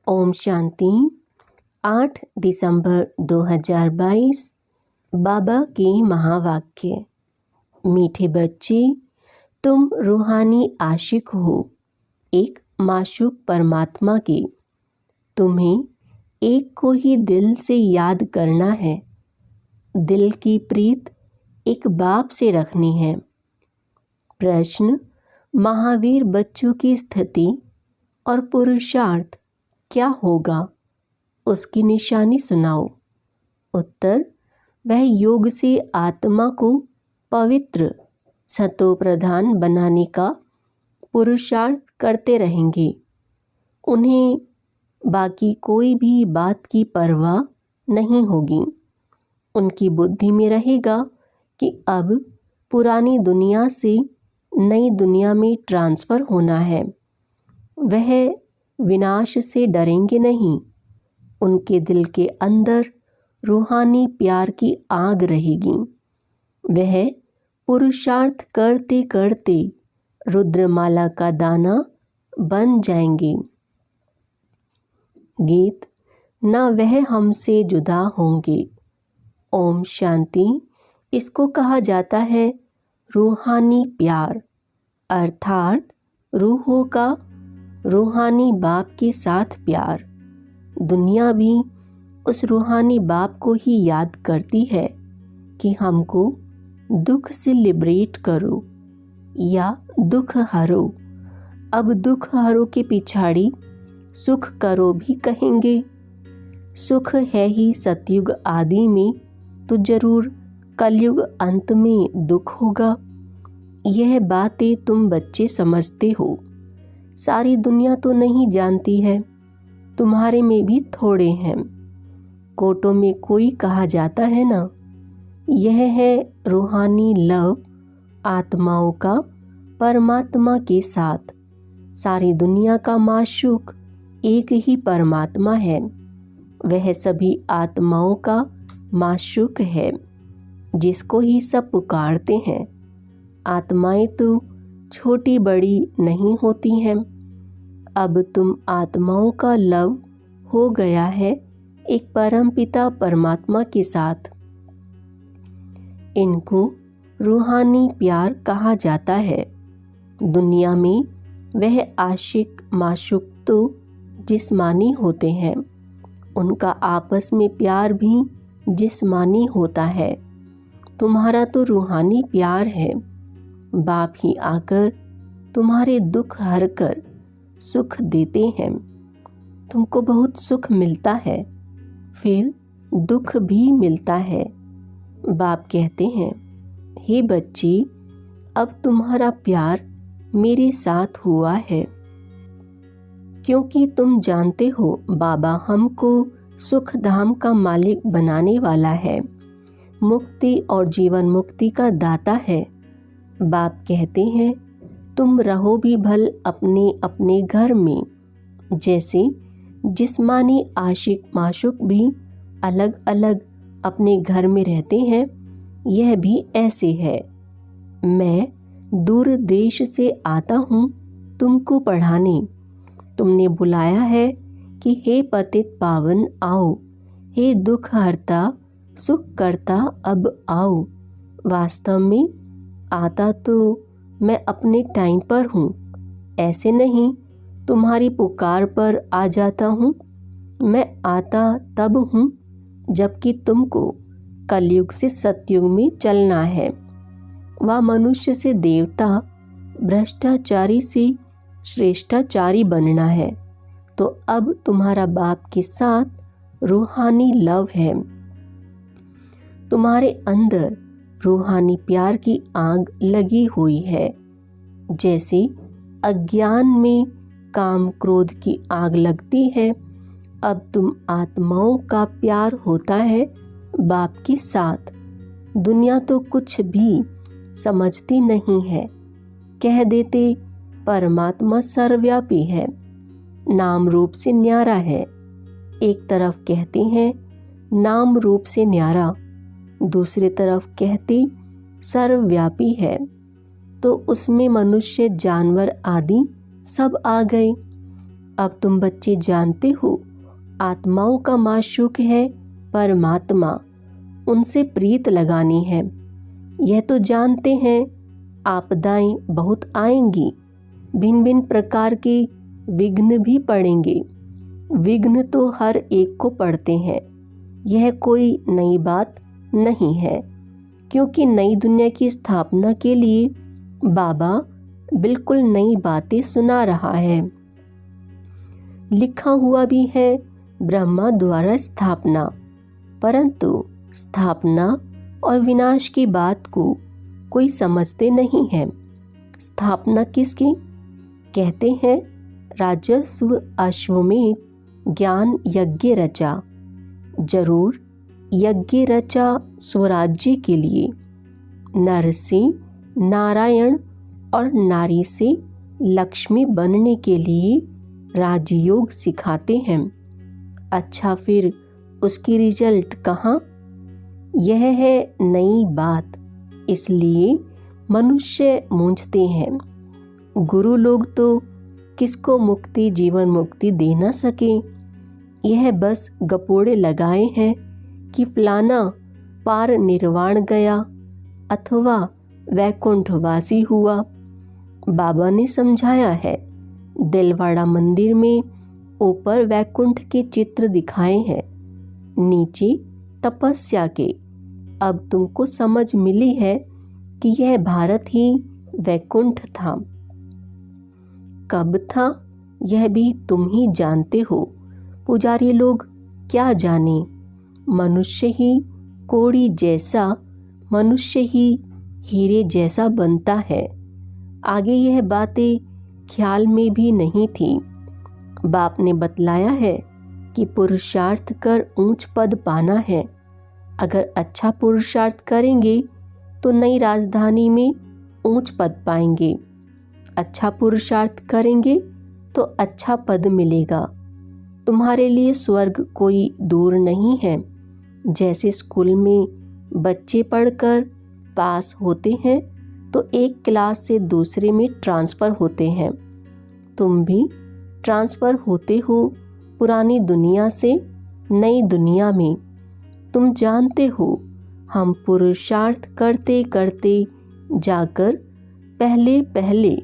ओम शांति। 8 दिसंबर 2022 बाबा के महावाक्य। मीठे बच्चे, तुम रूहानी आशिक हो, एक माशूक परमात्मा के। तुम्हें एक को ही दिल से याद करना है। दिल की प्रीत एक बाप से रखनी है। प्रश्न: महावीर बच्चों की स्थिति और पुरुषार्थ क्या होगा, उसकी निशानी सुनाओ। उत्तर: वह योग से आत्मा को पवित्र सतो प्रधान बनाने का पुरुषार्थ करते रहेंगे। उन्हें बाकी कोई भी बात की परवाह नहीं होगी। उनकी बुद्धि में रहेगा कि अब पुरानी दुनिया से नई दुनिया में ट्रांसफ़र होना है। वह विनाश से डरेंगे नहीं। उनके दिल के अंदर रूहानी प्यार की आग रहेगी। वह पुरुषार्थ करते करते रुद्रमाला का दाना बन जाएंगे। गीत: ना वह हमसे जुदा होंगे। ओम शांति। इसको कहा जाता है रूहानी प्यार, अर्थात रूहों का रूहानी बाप के साथ प्यार। दुनिया भी उस रूहानी बाप को ही याद करती है कि हमको दुख से लिबरेट करो या दुख हरो। अब दुख हरो के पिछाड़ी सुख करो भी कहेंगे। सुख है ही सतयुग आदि में, तो जरूर कलयुग अंत में दुख होगा। यह बातें तुम बच्चे समझते हो, सारी दुनिया तो नहीं जानती है। तुम्हारे में भी थोड़े हैं। कोटों में कोई कहा जाता है ना, यह है रूहानी लव आत्माओं का परमात्मा के साथ। सारी दुनिया का माशूक एक ही परमात्मा है। वह सभी आत्माओं का माशूक है, जिसको ही सब पुकारते हैं। आत्माएं तो छोटी बड़ी नहीं होती हैं। अब तुम आत्माओं का लव हो गया है एक परमपिता परमात्मा के साथ। इनको रूहानी प्यार कहा जाता है। दुनिया में वह आशिक माशूक तो जिस्मानी होते हैं। उनका आपस में प्यार भी जिस्मानी होता है। तुम्हारा तो रूहानी प्यार है। बाप ही आकर तुम्हारे दुख हर कर सुख देते हैं। तुमको बहुत सुख मिलता है, फिर दुख भी मिलता है। बाप कहते हैं, हे बच्चे, अब तुम्हारा प्यार मेरे साथ हुआ है, क्योंकि तुम जानते हो बाबा हमको सुख धाम का मालिक बनाने वाला है, मुक्ति और जीवन मुक्ति का दाता है। बाप कहते हैं, तुम रहो भी भल अपने अपने घर में। जैसे जिस्मानी आशिक माशूक भी अलग अलग अपने घर में रहते हैं, यह भी ऐसे है। मैं दूर देश से आता हूँ तुमको पढ़ाने। तुमने बुलाया है कि हे पतित पावन आओ, हे दुख हरता सुख करता अब आओ। वास्तव में आता तो मैं अपने टाइम पर हूँ, ऐसे नहीं तुम्हारी पुकार पर आ जाता हूँ। मैं आता तब हूँ जबकि तुमको कलयुग से सतयुग में चलना है। वह मनुष्य से देवता, भ्रष्टाचारी से श्रेष्ठाचारी बनना है। तो अब तुम्हारा बाप के साथ रूहानी लव है। तुम्हारे अंदर रूहानी प्यार की आग लगी हुई है। जैसे अज्ञान में काम क्रोध की आग लगती है, अब तुम आत्माओं का प्यार होता है बाप के साथ। दुनिया तो कुछ भी समझती नहीं है। कह देते परमात्मा सर्वव्यापी है, नाम रूप से न्यारा है। एक तरफ कहते हैं नाम रूप से न्यारा, दूसरी तरफ कहते सर्वव्यापी है। तो उसमें मनुष्य जानवर आदि सब आ गए। अब तुम बच्चे जानते हो, आत्माओं का माशूक है परमात्मा, उनसे प्रीत लगानी है। यह तो जानते हैं आपदाएं बहुत आएंगी, भिन्न भिन्न प्रकार के विघ्न भी पड़ेंगे। विघ्न तो हर एक को पड़ते हैं, यह कोई नई बात नहीं है, क्योंकि नई दुनिया की स्थापना के लिए बाबा बिल्कुल नई बातें सुना रहा है। लिखा हुआ भी है ब्रह्मा द्वारा स्थापना, परंतु स्थापना और विनाश की बात को कोई समझते नहीं है। स्थापना किसकी? कहते हैं राजस्व अश्वमेध ज्ञान यज्ञ रचा। जरूर यज्ञ रचा स्वराज्य के लिए। नर से नारायण और नारी से लक्ष्मी बनने के लिए राजयोग सिखाते हैं। अच्छा, फिर उसकी रिजल्ट कहाँ? यह है नई बात, इसलिए मनुष्य मूंझते हैं। गुरु लोग तो किसको मुक्ति, जीवन मुक्ति दे न सके। यह बस गपोड़े लगाए हैं कि फलाना पार निर्वाण गया अथवा वैकुंठवासी हुआ। बाबा ने समझाया है, दिलवाड़ा मंदिर में ऊपर वैकुंठ के चित्र दिखाए हैं, नीचे तपस्या के। अब तुमको समझ मिली है कि यह भारत ही वैकुंठ था। कब था यह भी तुम ही जानते हो, पुजारी लोग क्या जाने। मनुष्य ही कोड़ी जैसा, मनुष्य ही हीरे जैसा बनता है। आगे यह बातें ख्याल में भी नहीं थी। बाप ने बतलाया है कि पुरुषार्थ कर ऊंच पद पाना है। अगर अच्छा पुरुषार्थ करेंगे तो नई राजधानी में ऊंच पद पाएंगे। अच्छा पुरुषार्थ करेंगे तो अच्छा पद मिलेगा। तुम्हारे लिए स्वर्ग कोई दूर नहीं है। जैसे स्कूल में बच्चे पढ़कर पास होते हैं तो एक क्लास से दूसरे में ट्रांसफ़र होते हैं, तुम भी ट्रांसफ़र होते हो पुरानी दुनिया से नई दुनिया में। तुम जानते हो, हम पुरुषार्थ करते करते जाकर पहले पहले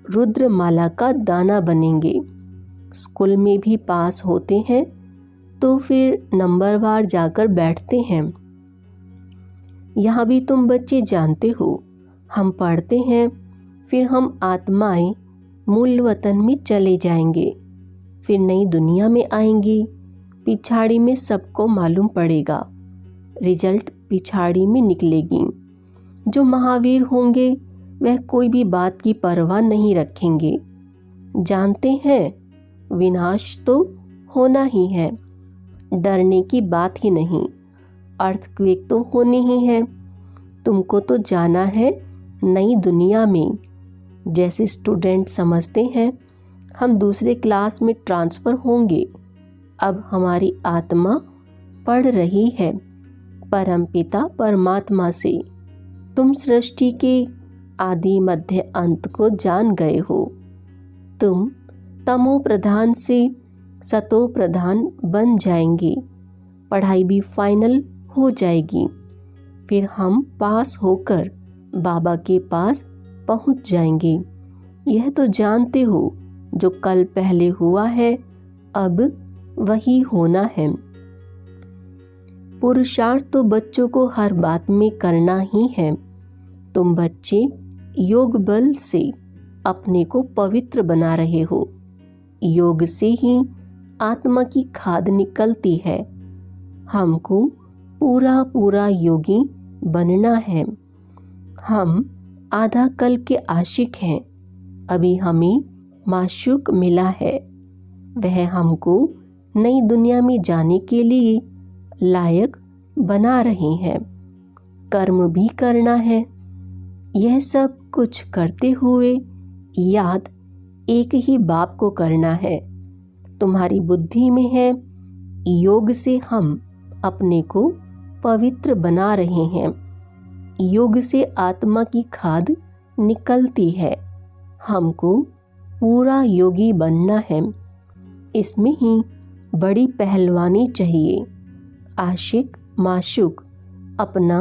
रुद्रमाला का दाना बनेंगे। स्कूल में भी पास होते हैं तो फिर नंबरवार जाकर बैठते हैं। यहाँ भी तुम बच्चे जानते हो, हम पढ़ते हैं, फिर हम आत्माएं मूल वतन में चले जाएंगे, फिर नई दुनिया में आएंगी। पिछाड़ी में सबको मालूम पड़ेगा, रिजल्ट पिछाड़ी में निकलेगी। जो महावीर होंगे वह कोई भी बात की परवाह नहीं रखेंगे। जानते हैं विनाश तो होना ही है, डरने की बात ही नहीं। अर्थक्वेक तो होनी ही है। तुमको तो जाना है नई दुनिया में। जैसे स्टूडेंट समझते हैं हम दूसरे क्लास में ट्रांसफ़र होंगे। अब हमारी आत्मा पढ़ रही है परमपिता परमात्मा से। तुम सृष्टि के आदि मध्य अंत को जान गए हो। तुम तमो प्रधान से सतो प्रधान बन जाएंगे। पढ़ाई भी फाइनल हो जाएगी। फिर हम पास होकर बाबा के पास पहुंच जाएंगे। यह तो जानते हो, जो कल पहले हुआ है अब वही होना है। पुरुषार्थ तो बच्चों को हर बात में करना ही है। तुम बच्चे योग बल से अपने को पवित्र बना रहे हो। योग से ही आत्मा की खाद निकलती है। हमको पूरा पूरा योगी बनना है। हम आधा कल्प के आशिक हैं। अभी हमें माशूक मिला है, वह हमको नई दुनिया में जाने के लिए लायक बना रहे हैं। कर्म भी करना है। यह सब कुछ करते हुए याद एक ही बाप को करना है। तुम्हारी बुद्धि में है, योग से हम अपने को पवित्र बना रहे हैं। योग से आत्मा की खाद निकलती है। हमको पूरा योगी बनना है। इसमें ही बड़ी पहलवानी चाहिए। आशिक माशूक अपना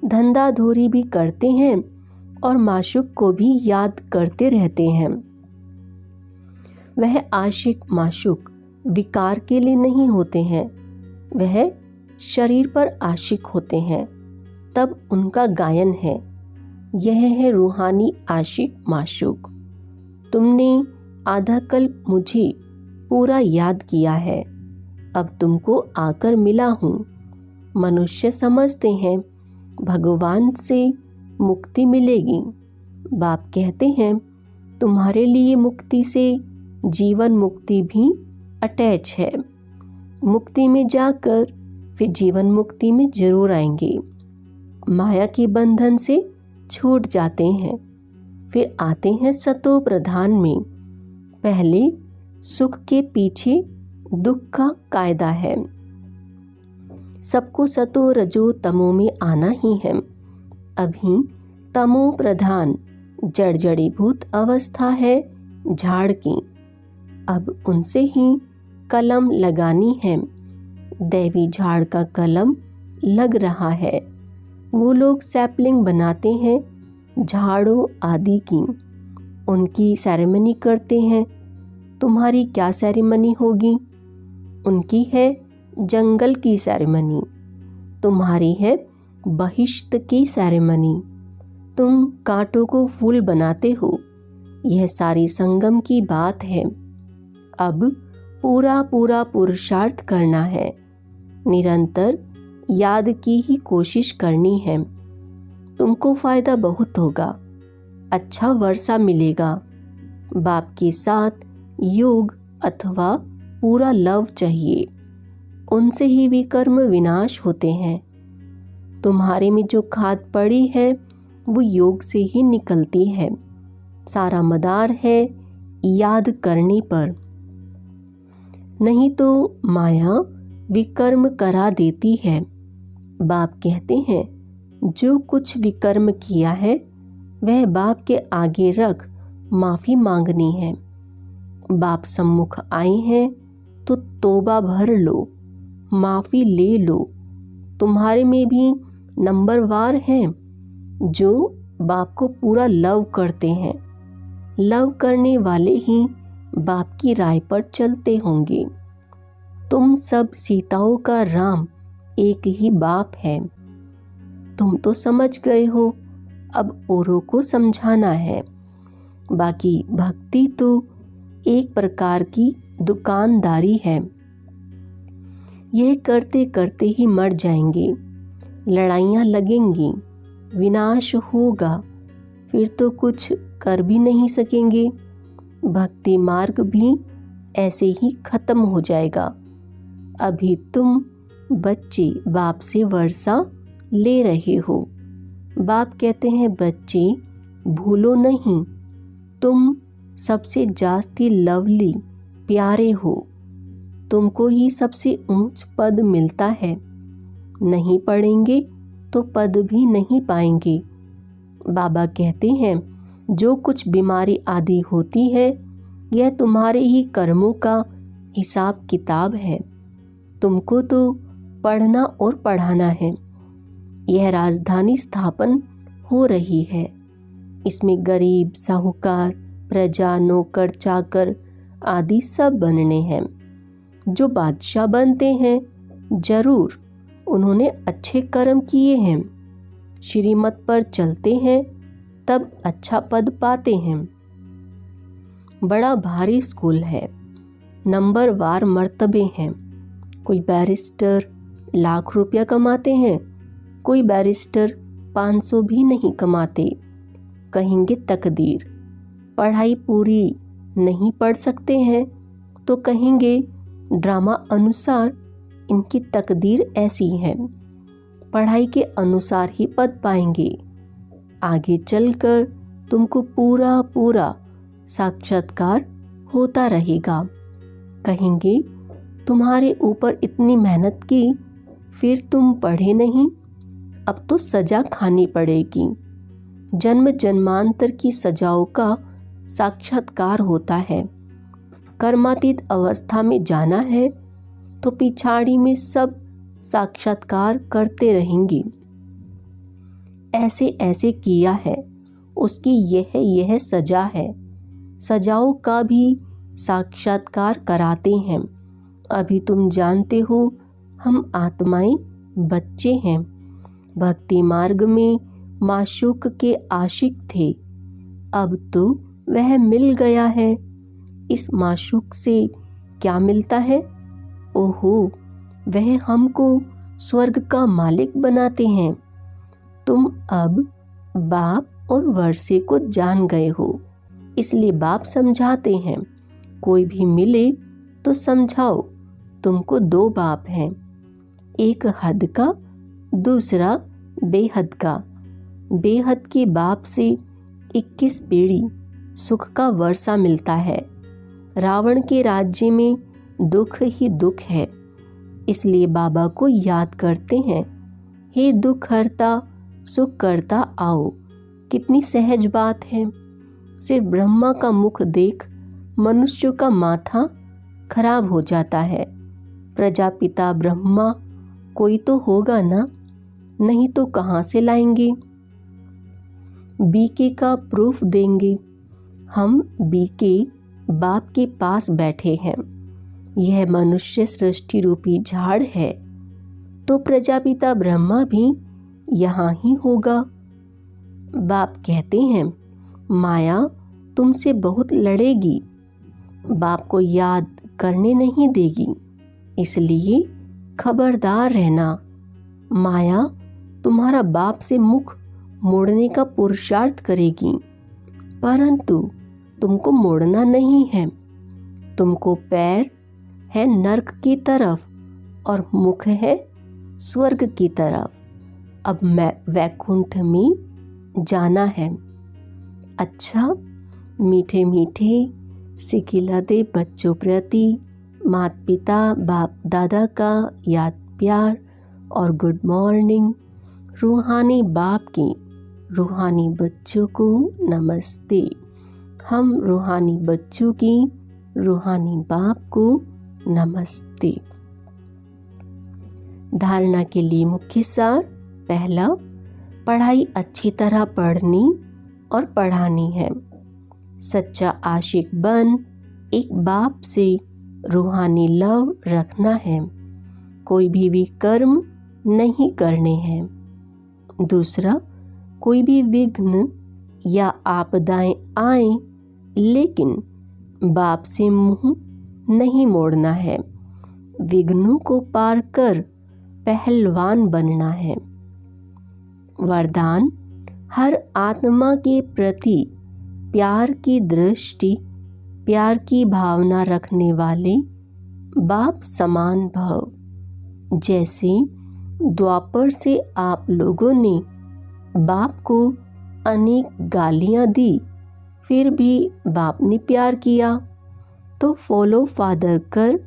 धंधाधोरी भी करते हैं और माशूक को भी याद करते रहते हैं। वह आशिक माशूक विकार के लिए नहीं होते हैं, वह शरीर पर आशिक होते हैं, तब उनका गायन है। यह है रूहानी आशिक माशूक। तुमने आधा कल मुझे पूरा याद किया है, अब तुमको आकर मिला हूँ। मनुष्य समझते हैं भगवान से मुक्ति मिलेगी। बाप कहते हैं तुम्हारे लिए मुक्ति से जीवन मुक्ति भी अटैच है। मुक्ति में जाकर फिर जीवन मुक्ति में जरूर आएंगे। माया के बंधन से छूट जाते हैं, फिर आते हैं सतो प्रधान में। पहले सुख के पीछे दुख का कायदा है। सबको सतो रजो तमो में आना ही है। अभी तमो प्रधान जड़जड़ीभूत अवस्था है झाड़ की, अब उनसे ही कलम लगानी है। दैवी झाड़ का कलम लग रहा है। वो लोग सैपलिंग बनाते हैं झाड़ों आदि की, उनकी सेरेमनी करते हैं। तुम्हारी क्या सेरेमनी होगी? उनकी है जंगल की सेरेमनी, तुम्हारी है बहिश्त की सेरेमनी। तुम कांटों को फूल बनाते हो। यह सारी संगम की बात है। अब पूरा पूरा पुरुषार्थ करना है, निरंतर याद की ही कोशिश करनी है। तुमको फायदा बहुत होगा, अच्छा वर्षा मिलेगा। बाप के साथ योग अथवा पूरा लव चाहिए, उनसे ही विकर्म विनाश होते हैं। तुम्हारे में जो खाद पड़ी है वो योग से ही निकलती है। सारा मदार है याद करने पर, नहीं तो माया विकर्म करा देती है। बाप कहते हैं जो कुछ विकर्म किया है वह बाप के आगे रख माफी मांगनी है। बाप सम्मुख आए हैं तो तौबा भर लो, माफी ले लो। तुम्हारे में भी नंबरवार हैं जो बाप को पूरा लव करते हैं। लव करने वाले ही बाप की राय पर चलते होंगे। तुम सब सीताओं का राम एक ही बाप है। तुम तो समझ गए हो, अब औरों को समझाना है। बाकी भक्ति तो एक प्रकार की दुकानदारी है। यह करते करते ही मर जाएंगे, लड़ाइयाँ लगेंगी, विनाश होगा, फिर तो कुछ कर भी नहीं सकेंगे। भक्ति मार्ग भी ऐसे ही खत्म हो जाएगा। अभी तुम बच्चे बाप से वर्षा ले रहे हो। बाप कहते हैं बच्चे भूलो नहीं, तुम सबसे जास्ती लवली प्यारे हो। तुमको ही सबसे ऊंच पद मिलता है। नहीं पढ़ेंगे तो पद भी नहीं पाएंगे। बाबा कहते हैं जो कुछ बीमारी आदि होती है यह तुम्हारे ही कर्मों का हिसाब किताब है। तुमको तो पढ़ना और पढ़ाना है। यह राजधानी स्थापन हो रही है। इसमें गरीब, साहूकार, प्रजा, नौकर, चाकर आदि सब बनने हैं। जो बादशाह बनते हैं जरूर उन्होंने अच्छे कर्म किए हैं। श्रीमत पर चलते हैं तब अच्छा पद पाते हैं। बड़ा भारी स्कूल है, नंबरवार मर्तबे हैं। कोई बैरिस्टर लाख रुपया कमाते हैं, कोई बैरिस्टर 500 भी नहीं कमाते। कहेंगे तकदीर, पढ़ाई पूरी नहीं पढ़ सकते हैं तो कहेंगे ड्रामा अनुसार इनकी तकदीर ऐसी है। पढ़ाई के अनुसार ही पद पाएंगे। आगे चलकर तुमको पूरा पूरा साक्षात्कार होता रहेगा। कहेंगे तुम्हारे ऊपर इतनी मेहनत की फिर तुम पढ़े नहीं, अब तो सजा खानी पड़ेगी। जन्म जन्मांतर की सजाओं का साक्षात्कार होता है। कर्मातीत अवस्था में जाना है तो पिछाड़ी में सब साक्षात्कार करते रहेंगे। ऐसे ऐसे किया है, उसकी यह सजा है। सजाओं का भी साक्षात्कार कराते हैं। अभी तुम जानते हो हम आत्माएं बच्चे हैं। भक्ति मार्ग में माशूक के आशिक थे, अब तो वह मिल गया है। इस माशूक से क्या मिलता है? ओहो, वह हमको स्वर्ग का मालिक बनाते हैं। तुम अब बाप और वर्षे को जान गए हो, इसलिए बाप समझाते हैं। कोई भी मिले तो समझाओ, तुमको दो बाप हैं, एक हद का, दूसरा बेहद का। बेहद के बाप से 21 पीढ़ी सुख का वर्षा मिलता है। रावण के राज्य में दुख ही दुख है, इसलिए बाबा को याद करते हैं। हे दुख हरता सुख करता आओ। कितनी सहज बात है। सिर्फ ब्रह्मा का मुख देख मनुष्य का माथा खराब हो जाता है। प्रजापिता ब्रह्मा कोई तो होगा ना, नहीं तो कहाँ से लाएंगे? बीके का प्रूफ देंगे। हम बीके बाप के पास बैठे हैं। यह मनुष्य सृष्टि रूपी झाड़ है, तो प्रजापिता ब्रह्मा भी यहाँ ही होगा। बाप कहते हैं माया तुमसे बहुत लड़ेगी, बाप को याद करने नहीं देगी, इसलिए खबरदार रहना। माया तुम्हारा बाप से मुख मोड़ने का पुरुषार्थ करेगी, परंतु तुमको मोड़ना नहीं है। तुमको पैर है नरक की तरफ और मुख है स्वर्ग की तरफ। अब मैं वैकुंठ में जाना है। अच्छा, मीठे मीठे सिखिलाते बच्चों प्रति माता पिता बाप दादा का याद प्यार और गुड मॉर्निंग। रूहानी बाप की रूहानी बच्चों को नमस्ते। हम रूहानी बच्चों की रूहानी बाप को नमस्ते। धारणा के लिए मुख्य सार। पहला, पढ़ाई अच्छी तरह पढ़नी और पढ़ानी है। सच्चा आशिक बन एक बाप से रूहानी लव रखना है। कोई भी विकर्म नहीं करने हैं। दूसरा, कोई भी विघ्न या आपदाएं आए लेकिन बाप से मुंह नहीं मोड़ना है। विघ्नों को पार कर पहलवान बनना है। वरदान, हर आत्मा के प्रति प्यार की दृष्टि, प्यार की भावना रखने वाले बाप समान भव। जैसे द्वापर से आप लोगों ने बाप को अनेक गालियां दी, फिर भी बाप ने प्यार किया, तो फॉलो फादर कर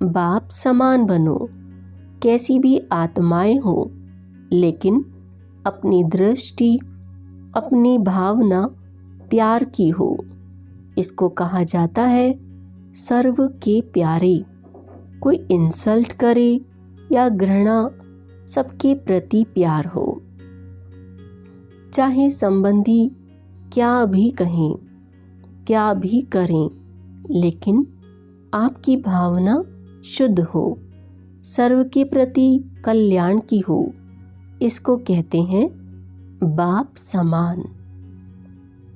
बाप समान बनो। कैसी भी आत्माएं हो, लेकिन अपनी दृष्टि, अपनी भावना प्यार की हो। इसको कहा जाता है सर्व के प्यारे। कोई इंसल्ट करे या घृणा, सबके प्रति प्यार हो। चाहे संबंधी क्या भी कहें, क्या भी करें, लेकिन आपकी भावना शुद्ध हो, सर्व के प्रति कल्याण की हो। इसको कहते हैं बाप समान।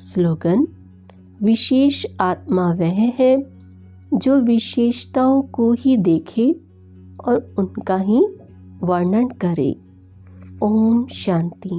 स्लोगन, विशेष आत्मा वह है जो विशेषताओं को ही देखे और उनका ही वर्णन करे। ओम शांति।